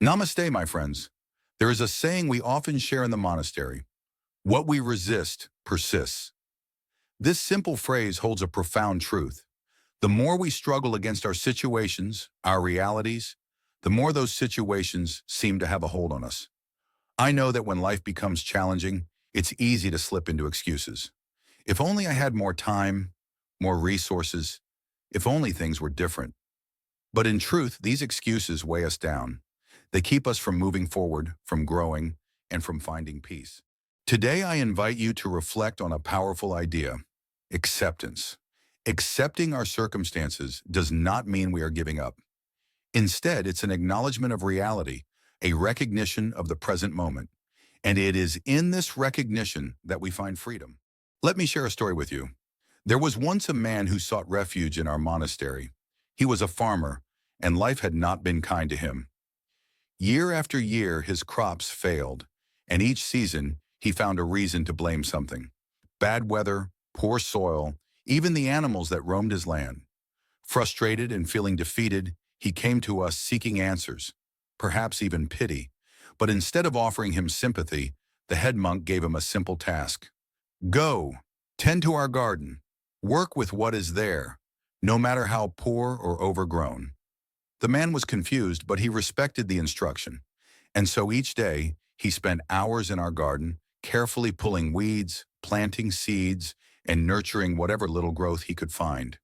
Namaste, my friends. There is a saying we often share in the monastery: what we resist persists. This simple phrase holds a profound truth. The more we struggle against our situations, our realities, the more those situations seem to have a hold on us. I know that when life becomes challenging, it's easy to slip into excuses. If only I had more time, more resources, if only things were different. But in truth, these excuses weigh us down. They keep us from moving forward, from growing, and from finding peace. Today, I invite you to reflect on a powerful idea: acceptance. Accepting our circumstances does not mean we are giving up. Instead, it's an acknowledgement of reality, a recognition of the present moment. And it is in this recognition that we find freedom. Let me share a story with you. There was once a man who sought refuge in our monastery. He was a farmer, and life had not been kind to him. Year after year, his crops failed, and each season, he found a reason to blame something: bad weather, poor soil, even the animals that roamed his land. Frustrated and feeling defeated, he came to us seeking answers, perhaps even pity. But instead of offering him sympathy, the head monk gave him a simple task. Go, tend to our garden, work with what is there, no matter how poor or overgrown. The man was confused, but he respected the instruction. And so each day, he spent hours in our garden, carefully pulling weeds, planting seeds, and nurturing whatever little growth he could find.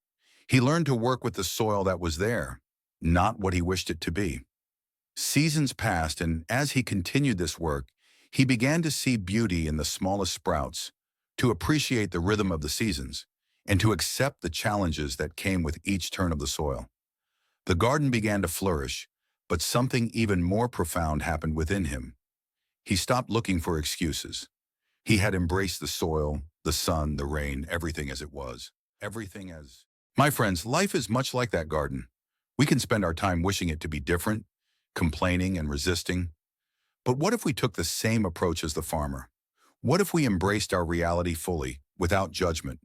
He learned to work with the soil that was there, not what he wished it to be. Seasons passed, and as he continued this work, he began to see beauty in the smallest sprouts, to appreciate the rhythm of the seasons, and to accept the challenges that came with each turn of the soil. The garden began to flourish, but something even more profound happened within him. He stopped looking for excuses. He had embraced the soil, the sun, the rain, everything as it was. Everything as... My friends, life is much like that garden. We can spend our time wishing it to be different, complaining and resisting. But what if we took the same approach as the farmer? What if we embraced our reality fully, without judgment?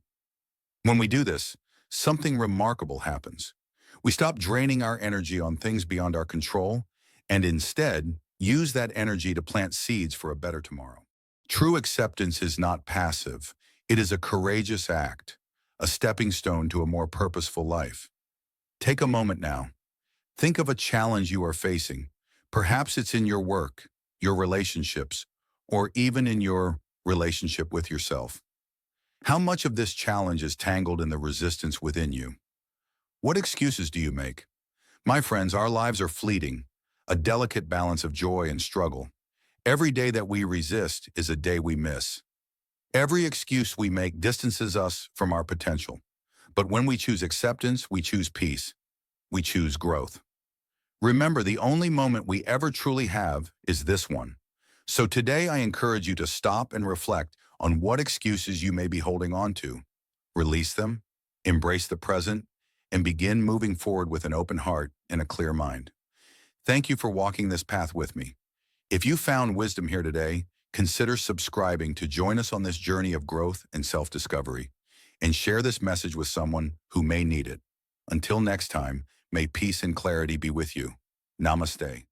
When we do this, something remarkable happens. We stop draining our energy on things beyond our control, and instead use that energy to plant seeds for a better tomorrow. True acceptance is not passive. It is a courageous act, a stepping stone to a more purposeful life. Take a moment now. Think of a challenge you are facing. Perhaps it's in your work, your relationships, or even in your relationship with yourself. How much of this challenge is tangled in the resistance within you? What excuses do you make? My friends, our lives are fleeting, a delicate balance of joy and struggle. Every day that we resist is a day we miss. Every excuse we make distances us from our potential. But when we choose acceptance, we choose peace. We choose growth. Remember, the only moment we ever truly have is this one. So today I encourage you to stop and reflect on what excuses you may be holding on to. Release them, embrace the present, and begin moving forward with an open heart and a clear mind. Thank you for walking this path with me. If you found wisdom here today, consider subscribing to join us on this journey of growth and self-discovery, and share this message with someone who may need it. Until next time, may peace and clarity be with you. Namaste.